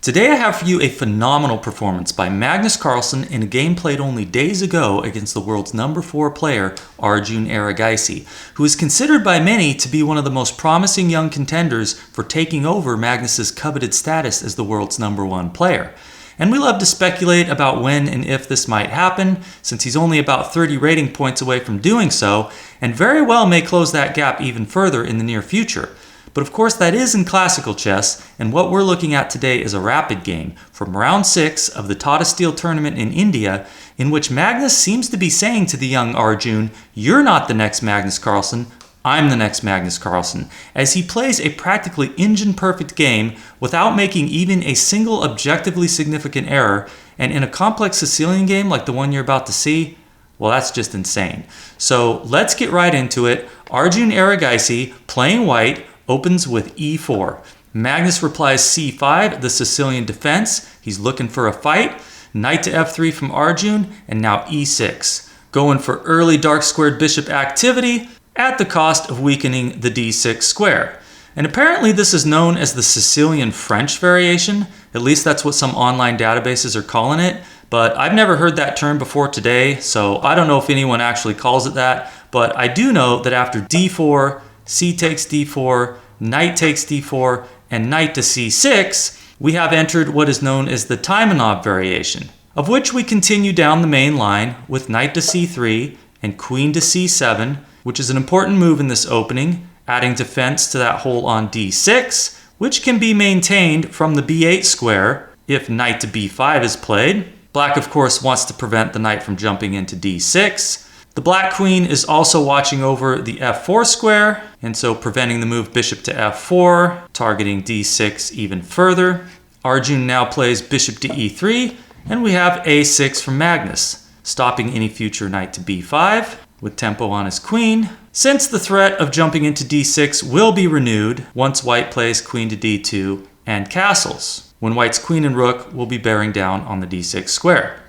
Today I have for you a phenomenal performance by Magnus Carlsen in a game played only days ago against the world's number 4 player, Arjun Erigaisi, who is considered by many to be one of the most promising young contenders for taking over Magnus's coveted status as the world's number 1 player. And we love to speculate about when and if this might happen, since he's only about 30 rating points away from doing so, and very well may close that gap even further in the near future. But of course that is in classical chess, and what we're looking at today is a rapid game from round 6 of the Tata Steel tournament in India, in which Magnus seems to be saying to the young Arjun, "You're not the next Magnus Carlsen, I'm the next Magnus Carlsen," as he plays a practically engine-perfect game without making even a single objectively significant error, and in a complex Sicilian game like the one you're about to see, well, that's just insane. So let's get right into it. Arjun Erigaisi, playing white, opens with e4. Magnus replies c5, the Sicilian defense. He's looking for a fight. Knight to f3 from Arjun, and now e6. Going for early dark squared bishop activity at the cost of weakening the d6 square. And apparently this is known as the Sicilian French variation. At least that's what some online databases are calling it. But I've never heard that term before today, so I don't know if anyone actually calls it that. But I do know that after d4, c takes d4, knight takes d4, and knight to c6, we have entered what is known as the Taimanov variation, of which we continue down the main line with knight to c3 and queen to c7, which is an important move in this opening, adding defense to that hole on d6, which can be maintained from the b8 square if knight to b5 is played. Black, of course, wants to prevent the knight from jumping into d6. The black queen is also watching over the f4 square, and so preventing the move bishop to f4, targeting d6 even further. Arjun now plays bishop to e3, and we have a6 from Magnus, stopping any future knight to b5 with tempo on his queen, since the threat of jumping into d6 will be renewed once white plays queen to d2 and castles, when white's queen and rook will be bearing down on the d6 square.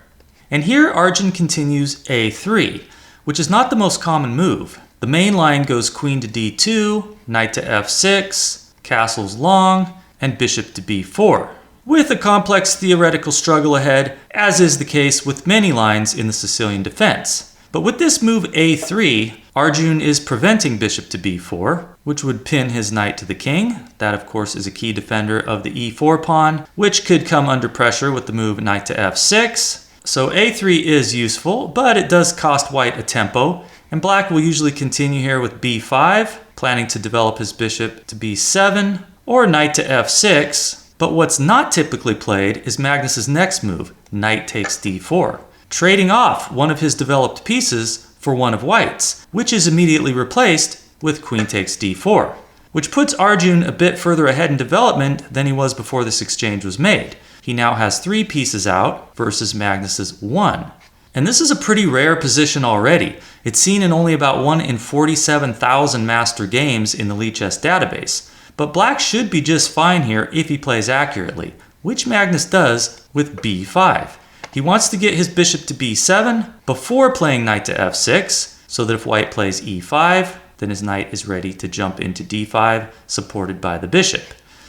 And here Arjun continues a3, which is not the most common move. The main line goes queen to d2, knight to f6, castles long, and bishop to b4, with a complex theoretical struggle ahead, as is the case with many lines in the Sicilian defense. But with this move a3, Arjun is preventing bishop to b4, which would pin his knight to the king. That, of course, is a key defender of the e4 pawn, which could come under pressure with the move knight to f6. So a3 is useful, but it does cost white a tempo, and black will usually continue here with b5, planning to develop his bishop to b7, or knight to f6. But what's not typically played is Magnus's next move, knight takes d4, trading off one of his developed pieces for one of white's, which is immediately replaced with queen takes d4, which puts Arjun a bit further ahead in development than he was before this exchange was made. He now has 3 pieces out versus Magnus's 1. And this is a pretty rare position already. It's seen in only about 1 in 47,000 master games in the Lichess database. But black should be just fine here if he plays accurately, which Magnus does with b5. He wants to get his bishop to b7 before playing knight to f6, so that if white plays e5, then his knight is ready to jump into d5, supported by the bishop.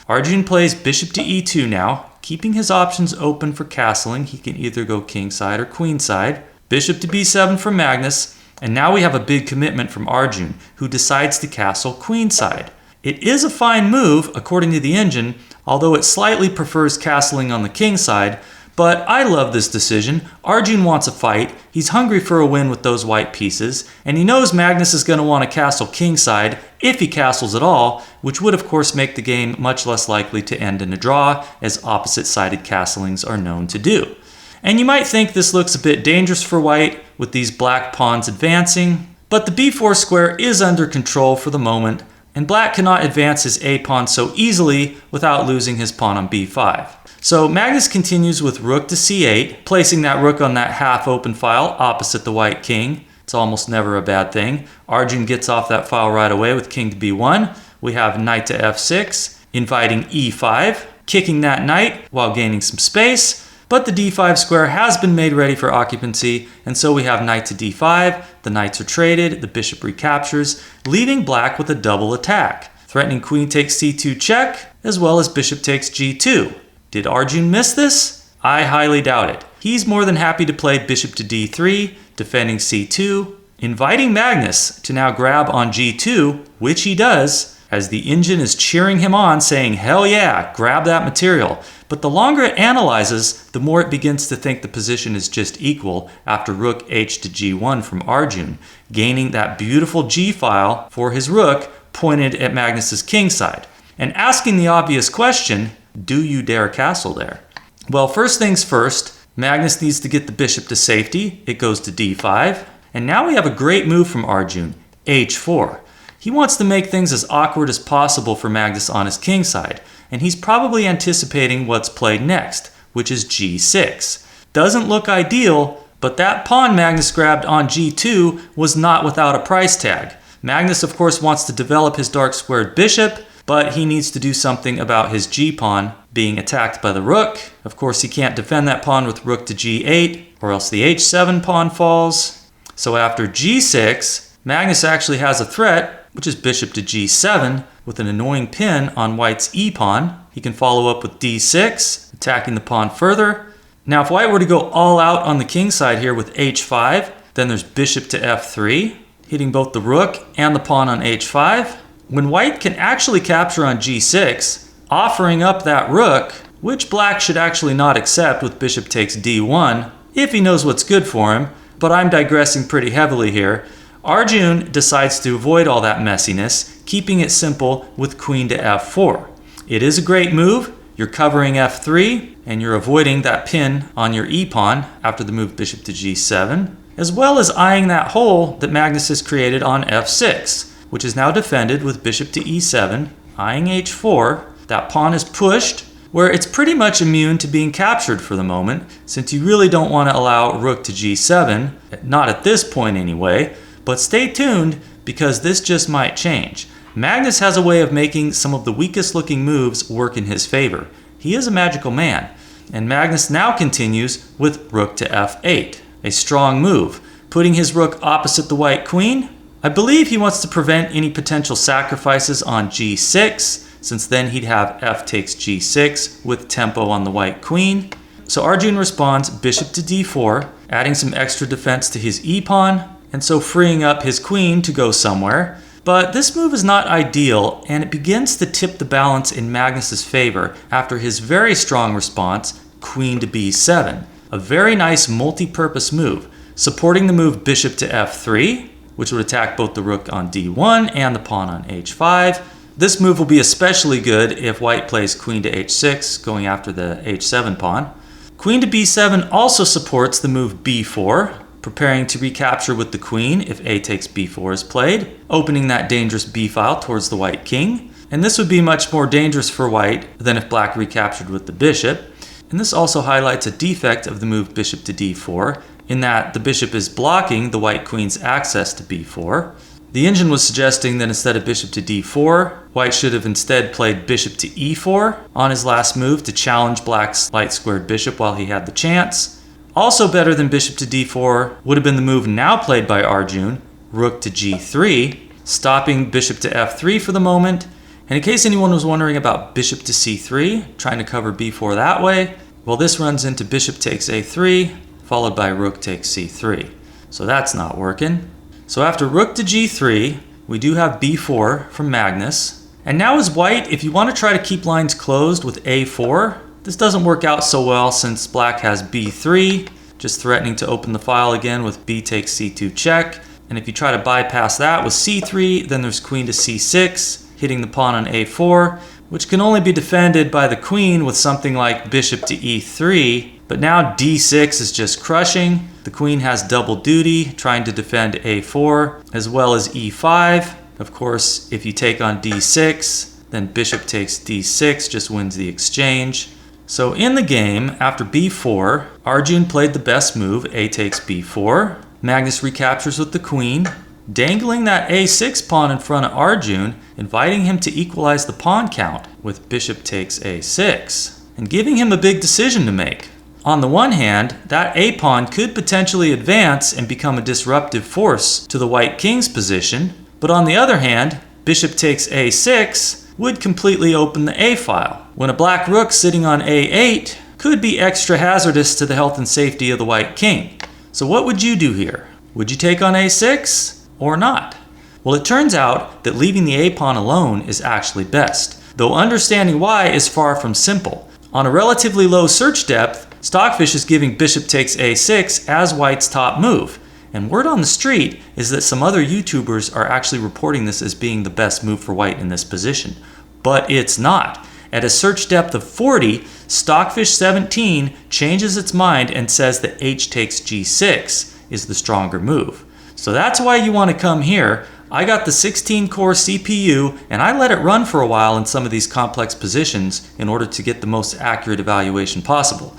Arjun plays bishop to e2 now, keeping his options open for castling. He can either go kingside or queenside. Bishop to b7 from Magnus, and now we have a big commitment from Arjun, who decides to castle queenside. It is a fine move, according to the engine, although it slightly prefers castling on the king side. But I love this decision. Arjun wants a fight, he's hungry for a win with those white pieces, and he knows Magnus is going to want to castle kingside if he castles at all, which would of course make the game much less likely to end in a draw, as opposite-sided castlings are known to do. And you might think this looks a bit dangerous for white with these black pawns advancing, but the b4 square is under control for the moment, and black cannot advance his a pawn so easily without losing his pawn on b5. So Magnus continues with rook to c8, placing that rook on that half-open file opposite the white king. It's almost never a bad thing. Arjun gets off that file right away with king to b1. We have knight to f6, inviting e5, kicking that knight while gaining some space. But the d5 square has been made ready for occupancy, and so we have knight to d5, the knights are traded, the bishop recaptures, leaving black with a double attack, threatening queen takes c2 check, as well as bishop takes g2. Did Arjun miss this? I highly doubt it. He's more than happy to play bishop to d3, defending c2, inviting Magnus to now grab on g2, which he does, as the engine is cheering him on, saying, hell yeah, grab that material. But the longer it analyzes, the more it begins to think the position is just equal after rook h to g1 from Arjun, gaining that beautiful g file for his rook pointed at Magnus's king side. And asking the obvious question, do you dare castle there? Well, first things first, Magnus needs to get the bishop to safety. It goes to d5. And now we have a great move from Arjun, h4. He wants to make things as awkward as possible for Magnus on his king side, and he's probably anticipating what's played next, which is g6. Doesn't look ideal, but that pawn Magnus grabbed on g2 was not without a price tag. Magnus, of course, wants to develop his dark squared bishop, but he needs to do something about his g-pawn being attacked by the rook. Of course, he can't defend that pawn with rook to g8, or else the h7 pawn falls. So after g6, Magnus actually has a threat, which is bishop to g7, with an annoying pin on white's e-pawn. He can follow up with d6, attacking the pawn further. Now, if white were to go all out on the king side here with h5, then there's bishop to f3, hitting both the rook and the pawn on h5. When white can actually capture on g6, offering up that rook, which black should actually not accept with bishop takes d1, if he knows what's good for him, but I'm digressing pretty heavily here. Arjun decides to avoid all that messiness, keeping it simple with queen to f4. It is a great move. You're covering f3, and you're avoiding that pin on your e-pawn after the move bishop to g7, as well as eyeing that hole that Magnus has created on f6, which is now defended with bishop to e7, eyeing h4. That pawn is pushed, where it's pretty much immune to being captured for the moment, since you really don't want to allow rook to g7, not at this point anyway, but stay tuned because this just might change. Magnus has a way of making some of the weakest looking moves work in his favor. He is a magical man, and Magnus now continues with rook to f8, a strong move, putting his rook opposite the white queen. I believe he wants to prevent any potential sacrifices on g6, since then he'd have f takes g6 with tempo on the white queen. So Arjun responds bishop to d4, adding some extra defense to his e-pawn, and so freeing up his queen to go somewhere. But this move is not ideal, and it begins to tip the balance in Magnus's favor after his very strong response, queen to b7. A very nice multi-purpose move, supporting the move bishop to f3, which would attack both the rook on d1 and the pawn on h5. This move will be especially good if white plays queen to h6, going after the h7 pawn. Queen to b7 also supports the move b4, preparing to recapture with the queen if a takes b4 is played, opening that dangerous b file towards the white king. And this would be much more dangerous for white than if black recaptured with the bishop. And this also highlights a defect of the move bishop to d4, in that the bishop is blocking the white queen's access to b4. The engine was suggesting that instead of bishop to d4, white should have instead played bishop to e4 on his last move to challenge black's light squared bishop while he had the chance. Also better than bishop to d4 would have been the move now played by Arjun, rook to g3, stopping bishop to f3 for the moment. And in case anyone was wondering about bishop to c3, trying to cover b4 that way, well, this runs into bishop takes a3, followed by rook takes c3. So that's not working. So after rook to g3, we do have b4 from Magnus. And now as white, if you want to try to keep lines closed with a4, this doesn't work out so well since black has b3, just threatening to open the file again with b takes c2 check. And if you try to bypass that with c3, then there's queen to c6, hitting the pawn on a4, which can only be defended by the queen with something like bishop to e3. But now d6 is just crushing. The queen has double duty, trying to defend a4 as well as e5. Of course, if you take on d6, then bishop takes d6, just wins the exchange. So in the game, after b4, Arjun played the best move, a takes b4. Magnus recaptures with the queen, dangling that a6 pawn in front of Arjun, inviting him to equalize the pawn count with bishop takes a6, and giving him a big decision to make. On the one hand, that a-pawn could potentially advance and become a disruptive force to the white king's position, but on the other hand, bishop takes a6 would completely open the A file, when a black rook sitting on A8 could be extra hazardous to the health and safety of the white king. So what would you do here? Would you take on A6 or not? Well, it turns out that leaving the A pawn alone is actually best, though understanding why is far from simple. On a relatively low search depth, Stockfish is giving bishop takes A6 as white's top move. And word on the street is that some other YouTubers are actually reporting this as being the best move for white in this position. But it's not. At a search depth of 40, Stockfish 17 changes its mind and says that H takes G6 is the stronger move. So that's why you want to come here. I got the 16-core CPU and I let it run for a while in some of these complex positions in order to get the most accurate evaluation possible.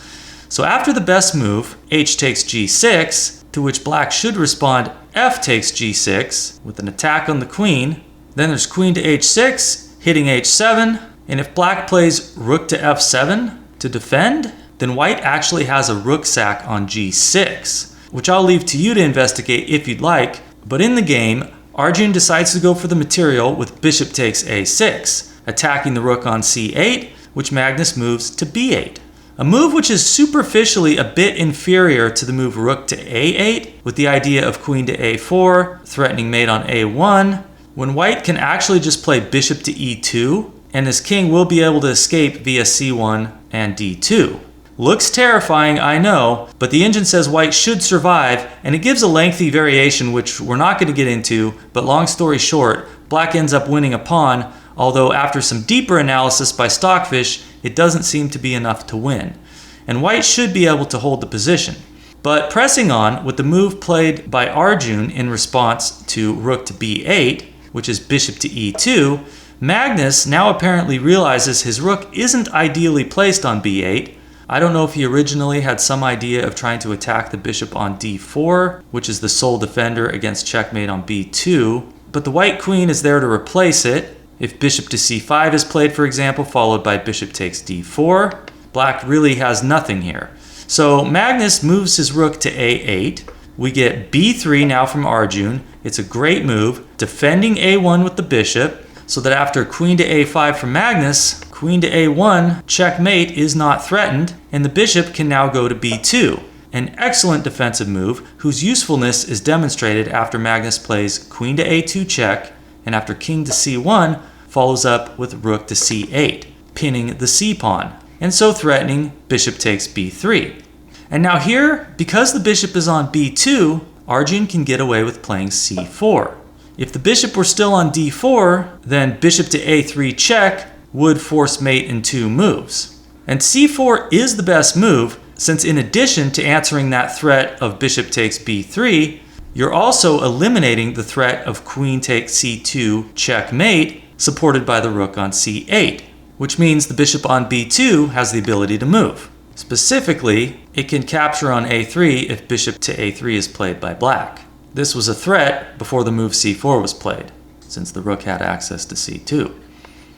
So after the best move, H takes G6, to which black should respond F takes G6 with an attack on the queen. Then there's queen to H6, hitting H7, and if black plays rook to F7 to defend, then white actually has a rook sack on G6, which I'll leave to you to investigate if you'd like. But in the game, Arjun decides to go for the material with bishop takes A6, attacking the rook on C8, which Magnus moves to B8. A move which is superficially a bit inferior to the move rook to A8, with the idea of queen to A4, threatening mate on A1, when white can actually just play bishop to E2, and his king will be able to escape via C1 and D2. Looks terrifying, I know, but the engine says white should survive, and it gives a lengthy variation which we're not going to get into, but long story short, black ends up winning a pawn, although after some deeper analysis by Stockfish, it doesn't seem to be enough to win. And white should be able to hold the position. But pressing on with the move played by Arjun in response to rook to B8, which is bishop to E2, Magnus now apparently realizes his rook isn't ideally placed on B8. I don't know if he originally had some idea of trying to attack the bishop on D4, which is the sole defender against checkmate on B2, but the white queen is there to replace it. If bishop to C5 is played, for example, followed by bishop takes D4, black really has nothing here. So Magnus moves his rook to A8. We get B3 now from Arjun. It's a great move, defending A1 with the bishop, so that after queen to A5 from Magnus, queen to A1, checkmate is not threatened, and the bishop can now go to B2. An excellent defensive move whose usefulness is demonstrated after Magnus plays queen to A2 check, and after king to C1, follows up with rook to C8, pinning the C pawn, and so threatening bishop takes B3. And now here, because the bishop is on B2, Arjun can get away with playing C4. If the bishop were still on D4, then bishop to A3 check would force mate in 2 moves. And C4 is the best move, since in addition to answering that threat of bishop takes B3, you're also eliminating the threat of queen takes C2 checkmate, supported by the rook on C8, which means the bishop on B2 has the ability to move. Specifically, it can capture on A3 if bishop to A3 is played by black. This was a threat before the move C4 was played, since the rook had access to C2.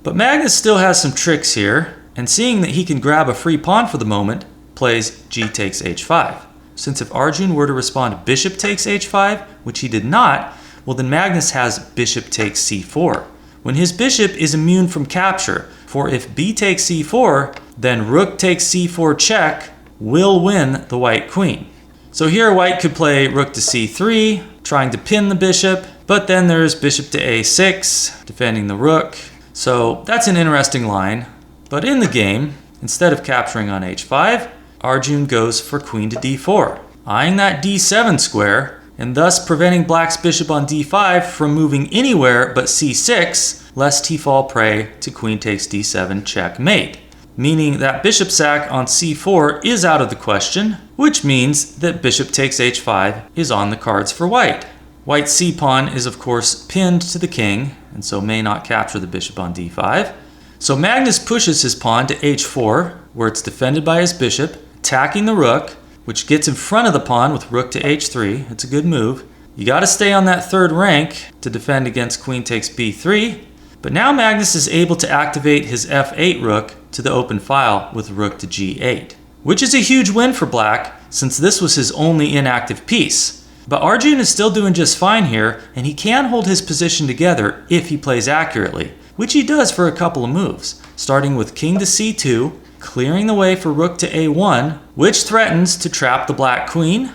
But Magnus still has some tricks here, and seeing that he can grab a free pawn for the moment, plays G takes H5. Since if Arjun were to respond bishop takes H5, which he did not, well then Magnus has bishop takes C4. When his bishop is immune from capture, for if B takes C4, then rook takes C4 check will win the white queen. So here white could play rook to C3, trying to pin the bishop, but then there's bishop to A6, defending the rook. So that's an interesting line. But in the game, instead of capturing on H5, Arjun goes for queen to D4, eyeing that D7 square, and thus preventing black's bishop on D5 from moving anywhere but C6, lest he fall prey to queen takes D7 checkmate. Meaning that bishop sack on C4 is out of the question, which means that bishop takes H5 is on the cards for white. White's C-pawn is of course pinned to the king, and so may not capture the bishop on D5. So Magnus pushes his pawn to H4, where it's defended by his bishop, attacking the rook, which gets in front of the pawn with rook to H3. It's a good move. You got to stay on that third rank to defend against queen takes B3. But now Magnus is able to activate his F8 rook to the open file with rook to G8, which is a huge win for black since this was his only inactive piece. But Arjun is still doing just fine here, and he can hold his position together if he plays accurately. which he does for a couple of moves, starting with king to c2, clearing the way for rook to a1, which threatens to trap the black queen.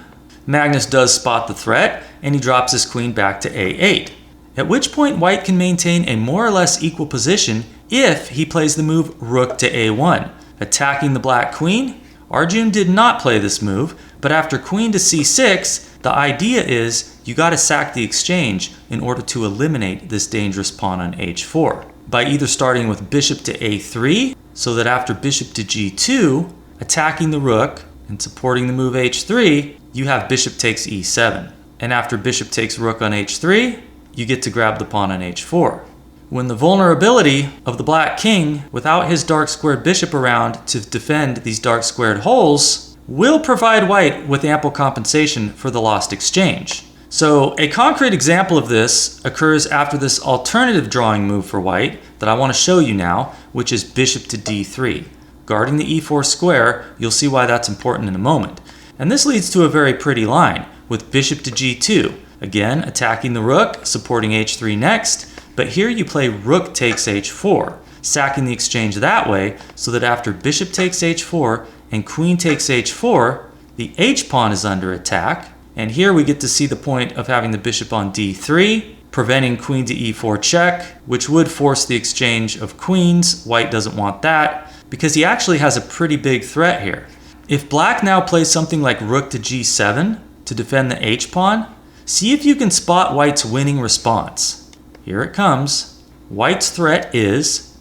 Magnus does spot the threat, and he drops his queen back to a8, at which point white can maintain a more or less equal position if he plays the move rook to a1, attacking the black queen. Arjun did not play this move, but after queen to c6, the idea is you got to sack the exchange in order to eliminate this dangerous pawn on h4, by either starting with bishop to a3, so that after bishop to g2, attacking the rook and supporting the move h3, you have bishop takes e7. And after bishop takes rook on h3, you get to grab the pawn on h4. When the vulnerability of the black king, without his dark squared bishop around to defend these dark squared holes, will provide white with ample compensation for the lost exchange. So a concrete example of this occurs after this alternative drawing move for white that I want to show you now, which is bishop to d3. Guarding the e4 square, you'll see why that's important in a moment. And this leads to a very pretty line with bishop to g2. Again, attacking the rook, supporting h3 next, but here you play rook takes h4, sacking the exchange that way so that after bishop takes h4 and queen takes h4, the h-pawn is under attack. And here we get to see the point of having the bishop on d3, preventing queen to e4 check, which would force the exchange of queens. White doesn't want that because he actually has a pretty big threat here. If black now plays something like rook to g7 to defend the h-pawn, see if you can spot white's winning response. Here it comes. White's threat is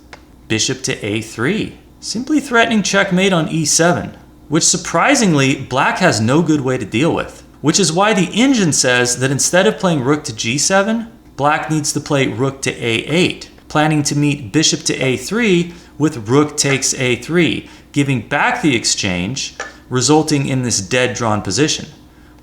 bishop to a3, simply threatening checkmate on e7, which surprisingly black has no good way to deal with. Which is why the engine says that instead of playing rook to g7, black needs to play rook to a8, planning to meet bishop to a3 with rook takes a3, giving back the exchange, resulting in this dead drawn position.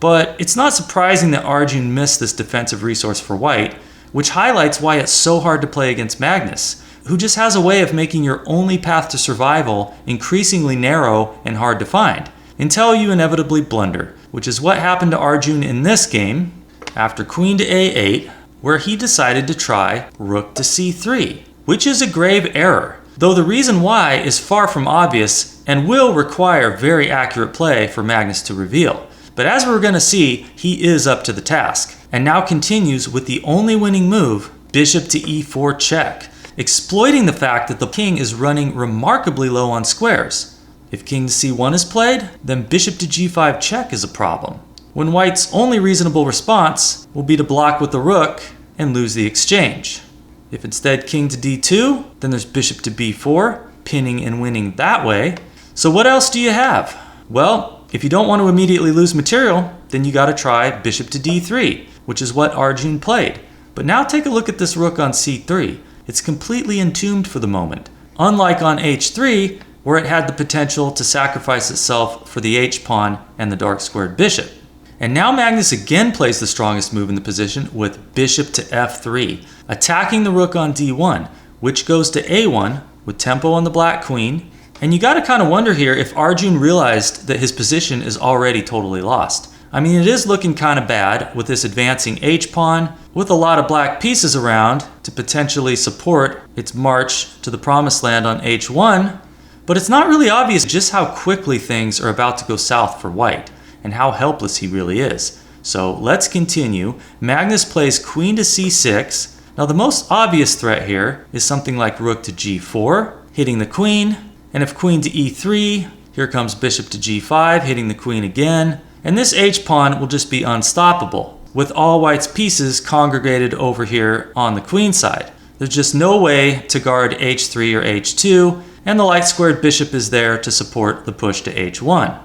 But it's not surprising that Arjun missed this defensive resource for white, which highlights why it's so hard to play against Magnus, who just has a way of making your only path to survival increasingly narrow and hard to find, until you inevitably blunder, which is what happened to Arjun in this game after queen to a8, where he decided to try rook to c3, which is a grave error, though the reason why is far from obvious and will require very accurate play for Magnus to reveal. But as we're going to see, he is up to the task, and now continues with the only winning move, bishop to e4 check, exploiting the fact that the king is running remarkably low on squares. If king to c1 is played, then bishop to g5 check is a problem, when white's only reasonable response will be to block with the rook and lose the exchange. If instead king to d2, then there's bishop to b4, pinning and winning that way. So what else do you have? Well, if you don't want to immediately lose material, then you got to try bishop to d3, which is what Arjun played. But now take a look at this rook on c3. It's completely entombed for the moment, unlike on h3, where it had the potential to sacrifice itself for the h-pawn and the dark squared bishop. And now Magnus again plays the strongest move in the position with bishop to f3, attacking the rook on d1, which goes to a1 with tempo on the black queen. And you gotta kind of wonder here if Arjun realized that his position is already totally lost. I mean, it is looking kind of bad with this advancing h-pawn, with a lot of black pieces around to potentially support its march to the promised land on h1, but it's not really obvious just how quickly things are about to go south for white, and how helpless he really is. So let's continue. Magnus plays queen to c6. Now the most obvious threat here is something like rook to g4, hitting the queen, and if queen to e3, here comes bishop to g5, hitting the queen again, and this h-pawn will just be unstoppable, with all white's pieces congregated over here on the queen side. There's just no way to guard h3 or h2, and the light squared bishop is there to support the push to h1.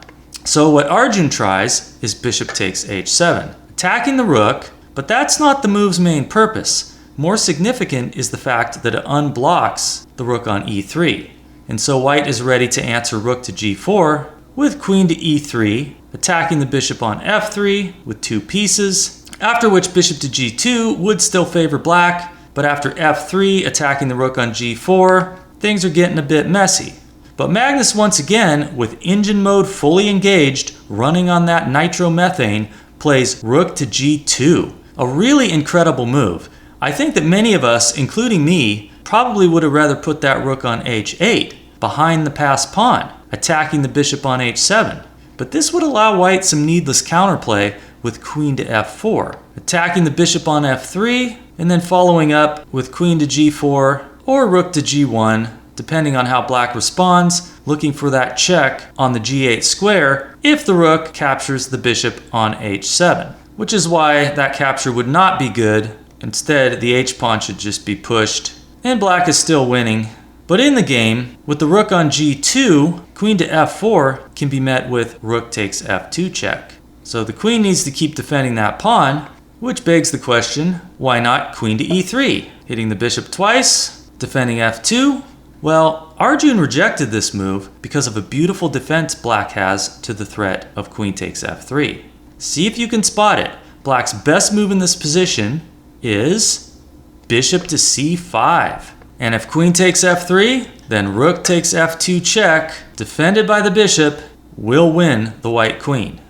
So what Arjun tries is bishop takes h7, attacking the rook, but that's not the move's main purpose. More significant is the fact that it unblocks the rook on e3. And so white is ready to answer rook to g4 with queen to e3, attacking the bishop on f3 with two pieces, after which bishop to g2 would still favor black, but after f3 attacking the rook on g4, things are getting a bit messy. But Magnus once again, with engine mode fully engaged, running on that nitromethane, plays rook to g2. A really incredible move. I think that many of us, including me, probably would have rather put that rook on h8, behind the passed pawn, attacking the bishop on h7. But this would allow white some needless counterplay with queen to f4, attacking the bishop on f3, and then following up with queen to g4 or rook to g1, depending on how black responds, looking for that check on the g8 square if the rook captures the bishop on h7, which is why that capture would not be good. Instead, the h-pawn should just be pushed, and black is still winning. But in the game, with the rook on g2, queen to f4 can be met with rook takes f2 check. So the queen needs to keep defending that pawn, which begs the question, why not queen to e3? Hitting the bishop twice, defending f2. Well, Arjun rejected this move because of a beautiful defense black has to the threat of queen takes f3. See if you can spot it. Black's best move in this position is bishop to c5. And if queen takes f3, then rook takes f2 check, defended by the bishop, will win the white queen.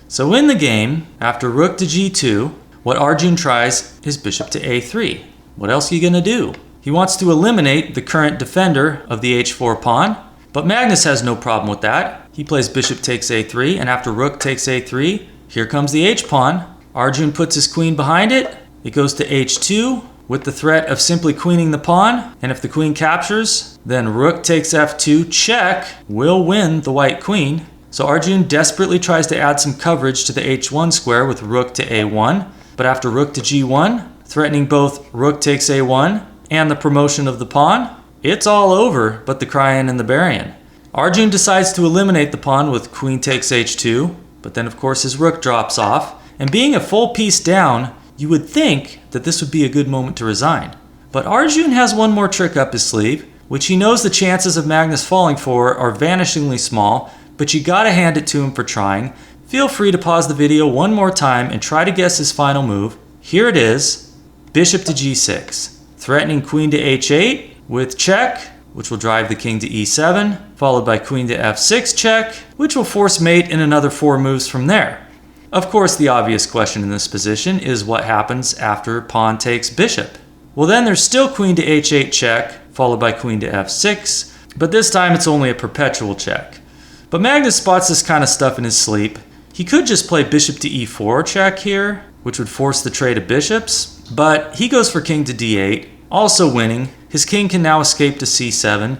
So in the game, after rook to g2, what Arjun tries is bishop to a3. What else are you going to do? He wants to eliminate the current defender of the h4 pawn, but Magnus has no problem with that. He plays bishop takes a3, and after rook takes a3, here comes the h-pawn. Arjun puts his queen behind it. It goes to h2 with the threat of simply queening the pawn, and if the queen captures, then rook takes f2 check will win the white queen. So Arjun desperately tries to add some coverage to the h1 square with rook to a1, but after rook to g1, threatening both rook takes a1 and the promotion of the pawn, it's all over but the Cryan and the Barian. Arjun decides to eliminate the pawn with queen takes h2, but then of course his rook drops off, and being a full piece down, you would think that this would be a good moment to resign. But Arjun has one more trick up his sleeve, which he knows the chances of Magnus falling for are vanishingly small, but you gotta hand it to him for trying. Feel free to pause the video one more time and try to guess his final move. Here it is, bishop to g6. Threatening queen to h8 with check, which will drive the king to e7, followed by queen to f6 check, which will force mate in another 4 moves from there. Of course, the obvious question in this position is what happens after pawn takes bishop. Well, then there's still queen to h8 check, followed by queen to f6, but this time it's only a perpetual check. But Magnus spots this kind of stuff in his sleep. He could just play bishop to e4 check here, which would force the trade of bishops, but he goes for king to d8, also winning. His king can now escape to c7,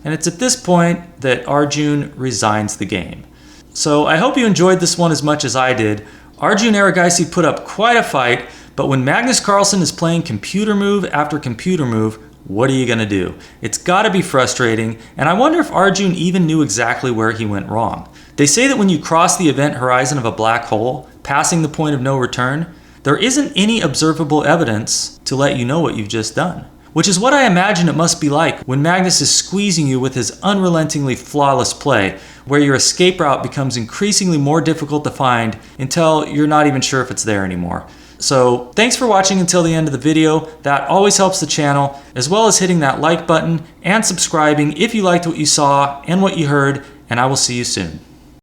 and it's at this point that Arjun resigns the game. So I hope you enjoyed this one as much as I did. Arjun Erigaisi put up quite a fight, but when Magnus Carlsen is playing computer move after computer move, what are you going to do? It's got to be frustrating, and I wonder if Arjun even knew exactly where he went wrong. They say that when you cross the event horizon of a black hole, passing the point of no return, there isn't any observable evidence to let you know what you've just done. Which is what I imagine it must be like when Magnus is squeezing you with his unrelentingly flawless play, where your escape route becomes increasingly more difficult to find until you're not even sure if it's there anymore. So thanks for watching until the end of the video. That always helps the channel, as well as hitting that like button and subscribing if you liked what you saw and what you heard, and I will see you soon.